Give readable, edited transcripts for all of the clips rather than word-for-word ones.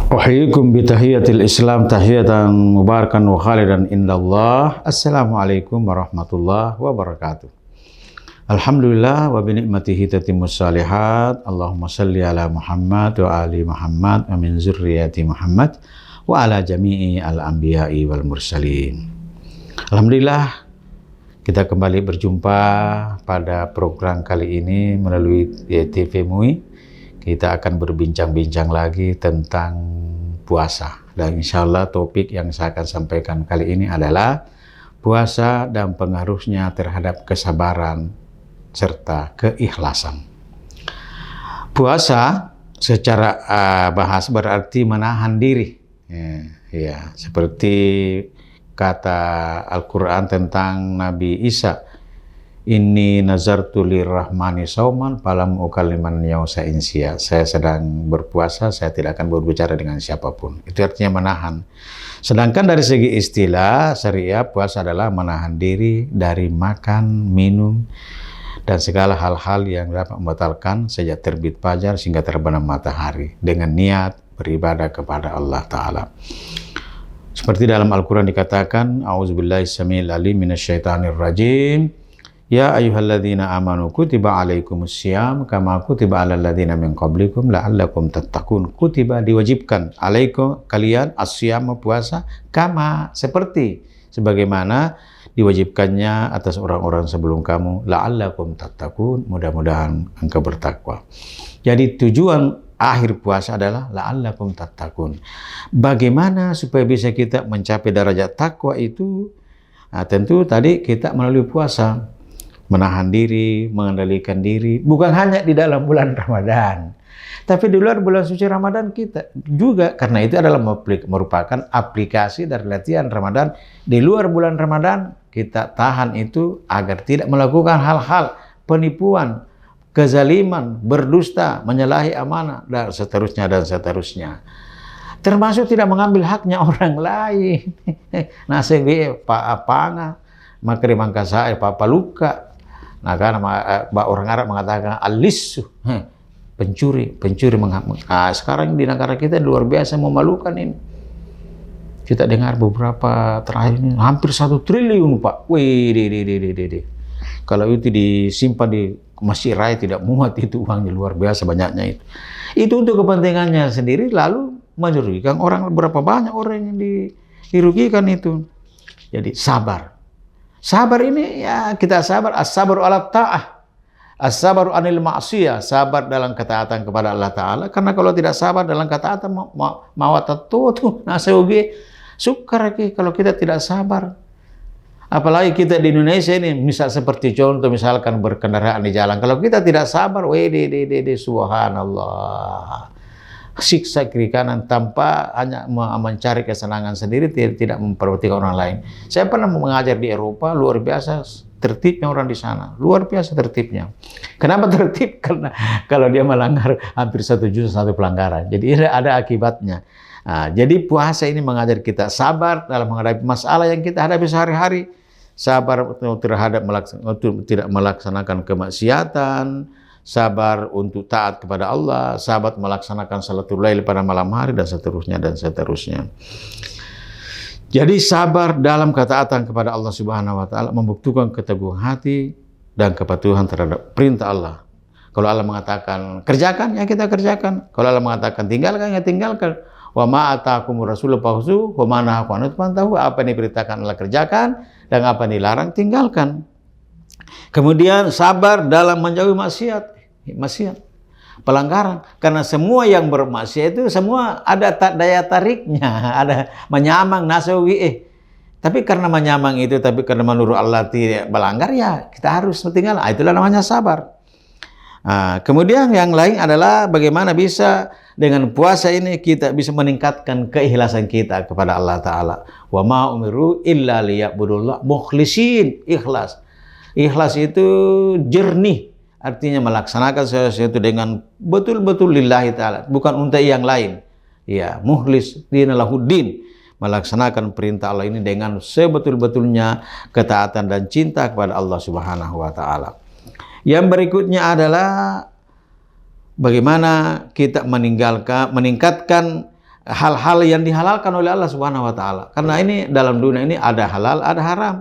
Uhyikum bitahiyatil Islam tahiyatan mubarakan wa khalidan indallah. Assalamualaikum warahmatullahi wabarakatuh. Alhamdulillah wa binikmatihi tatimmus salihat. Allahumma salli ala Muhammad wa ali Muhammad wa min zurriyati Muhammad wa ala jami'i al-anbiya'i wal mursalin. Alhamdulillah, kita kembali berjumpa pada program kali ini melalui TV MUI. Kita akan berbincang-bincang lagi tentang puasa. Dan insya Allah topik yang saya akan sampaikan kali ini adalah puasa dan pengaruhnya terhadap kesabaran serta keikhlasan. Puasa secara bahas berarti menahan diri. Ya, seperti kata Al-Quran tentang Nabi Isa, Inni nazartu lirrahmani sauman falam ukalliman yausa insia. Saya sedang berpuasa, saya tidak akan berbicara dengan siapapun. Itu artinya menahan. Sedangkan dari segi istilah syariah, puasa adalah menahan diri dari makan, minum, dan segala hal-hal yang dapat membatalkan sejak terbit fajar hingga terbenam matahari dengan niat beribadah kepada Allah Ta'ala. Seperti dalam Al-Quran dikatakan, A'udzubillahi samil alim minasyaitanir rajim. Ya ayyuhalladzina amanu kutiba alaikumussyiyam kama kutiba alal ladzina min qablikum la'allakum tattaqun. Kutiba diwajibkan alaikum kalian as-syiyam puasa kama seperti sebagaimana diwajibkannya atas orang-orang sebelum kamu la'allakum tattaqun, mudah-mudahan engkau bertakwa. Jadi tujuan akhir puasa adalah la'allakum tattaqun. Bagaimana supaya bisa kita mencapai derajat takwa itu? Nah, tentu tadi kita melalui puasa. Menahan diri, mengendalikan diri, bukan hanya di dalam bulan Ramadan, tapi di luar bulan suci Ramadan kita juga, karena itu adalah merupakan aplikasi dari latihan Ramadan. Di luar bulan Ramadan, kita tahan itu agar tidak melakukan hal-hal penipuan, kezaliman, berdusta, menyalahi amanah, dan seterusnya dan seterusnya. Termasuk tidak mengambil haknya orang lain. Nah, sehingga apa makri mangkasa paluka. Nah, karena orang Arab mengatakan al-lissu, pencuri. Nah, sekarang di negara kita luar biasa memalukan ini. Kita dengar beberapa terakhir ini hampir 1 triliun, Pak. Wih, kalau itu disimpan di Masjid Raya tidak muat itu uangnya, luar biasa banyaknya itu. Itu untuk kepentingannya sendiri, lalu merugikan orang, berapa banyak orang yang dirugikan itu. Jadi sabar. Sabar ini ya kita sabar, as-sabru ala ta'ah, as-sabru anil ma'siyah, sabar dalam ketaatan kepada Allah Ta'ala. Karena kalau tidak sabar dalam ketaatan mawatatutu nasaugi sukar kalau kita tidak sabar. Apalagi kita di Indonesia ini, misal seperti contoh misalkan berkendaraan di jalan, kalau kita tidak sabar, subhanallah, siksa kiri kanan tanpa hanya mencari kesenangan sendiri, tidak memperhatikan orang lain. Saya pernah mengajar di Eropa, luar biasa tertibnya orang di sana, luar biasa tertibnya. Kenapa tertib? Karena kalau dia melanggar hampir 1 juta satu pelanggaran, jadi ada akibatnya. Nah, jadi puasa ini mengajar kita sabar dalam menghadapi masalah yang kita hadapi sehari-hari, sabar terhadap tidak melaksanakan kemaksiatan, sabar untuk taat kepada Allah, sabar melaksanakan salatul lail pada malam hari, dan seterusnya dan seterusnya. Jadi sabar dalam ketaatan kepada Allah Subhanahu wa Ta'ala membuktikan keteguhan hati dan kepatuhan terhadap perintah Allah. Kalau Allah mengatakan kerjakan, ya kita kerjakan. Kalau Allah mengatakan tinggalkan, ya tinggalkan. Wa ma ataakumur rasulu fakhuzuhu wa ma nahakum anhu fantahu. Apa yang diperintahkan Allah kerjakan, dan apa yang dilarang tinggalkan. Kemudian sabar dalam menjauhi maksiat, pelanggaran, karena semua yang bermaksiat itu semua ada daya tariknya, ada menyamang nasawi. Tapi karena menyamang itu, tapi karena menurut Allah tidak melanggar, ya kita harus tinggal. Itulah namanya sabar. Kemudian yang lain adalah bagaimana bisa dengan puasa ini kita bisa meningkatkan keikhlasan kita kepada Allah Ta'ala. Wa ma umiru illa liya'budullah mukhlisin, ikhlas. Ikhlas itu jernih, artinya melaksanakan sesuatu dengan betul-betul lillahi ta'ala, bukan untuk yang lain. Ya, mukhlis dinalahuddin, melaksanakan perintah Allah ini dengan sebetul-betulnya ketaatan dan cinta kepada Allah Subhanahu wa Ta'ala. Yang berikutnya adalah bagaimana kita meningkatkan hal-hal yang dihalalkan oleh Allah Subhanahu wa taala. Karena ini dalam dunia ini ada halal, ada haram.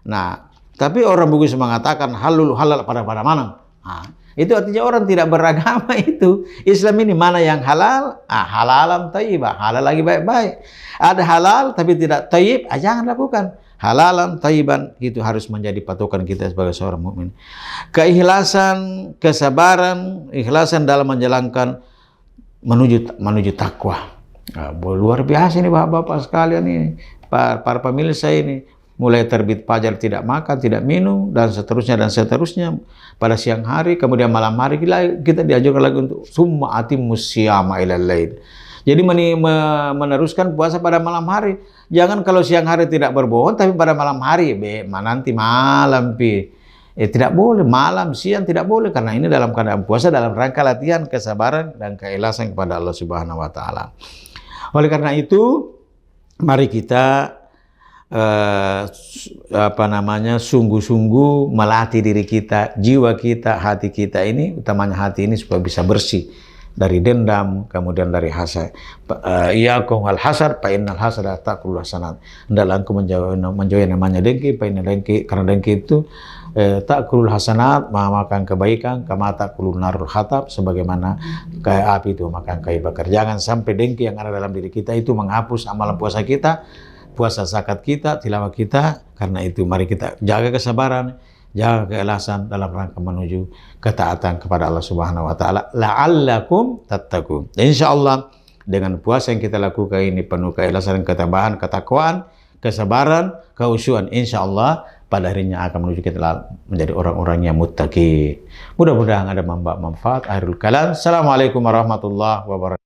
Nah, tapi orang Bugis mengatakan halal pada mana? Nah, itu artinya orang tidak beragama itu. Islam ini mana yang halal? Halalan thayyibah, halal lagi baik-baik. Ada halal tapi tidak thayyib, jangan lakukan. Halalan thayyiban itu harus menjadi patokan kita sebagai seorang mukmin. Keikhlasan, kesabaran, ikhlasan dalam menjalankan menuju takwa. Nah, luar biasa ini bapak-bapak sekalian ini, para pemirsa ini, mulai terbit fajar tidak makan, tidak minum, dan seterusnya pada siang hari, kemudian malam hari kita diajarkan lagi untuk summa atimmus syiyama ilal lail. Jadi meneruskan puasa pada malam hari. Jangan kalau siang hari tidak berbohong, tapi pada malam hari, nanti malam tidak boleh, malam siang tidak boleh, karena ini dalam keadaan puasa dalam rangka latihan kesabaran dan keikhlasan kepada Allah Subhanahu wa taala. Oleh karena itu, mari kita sungguh-sungguh melatih diri kita, jiwa kita, hati kita ini, utamanya hati ini supaya bisa bersih dari dendam, kemudian dari hasad. Iyyakum wal hasad, fa innal hasada ta'kulul hasanat. Hendaklah engkau menjauhi namanya dengki, karena dengki itu ta'kulul hasanat, makan kebaikan, kama ta'kulun narul hatab, sebagaimana kayak api itu makan kayu bakar. Jangan sampai dengki yang ada dalam diri kita itu menghapus amalan puasa kita, puasa zakat kita, tilawah kita. Karena itu mari kita jaga kesabaran, jaga keikhlasan dalam rangka menuju ketaatan kepada Allah Subhanahu wa taala, la'allakum tattaqun. Insyaallah dengan puasa yang kita lakukan ini penuh keikhlasan, ketabahan, ketakwaan, kesabaran, kekhusyuan, insyaallah pada harinya akan menuju kita menjadi orang-orang yang muttaqi. Mudah-mudahan ada manfaat. Akhirul kalam. Assalamualaikum warahmatullahi wabarakatuh.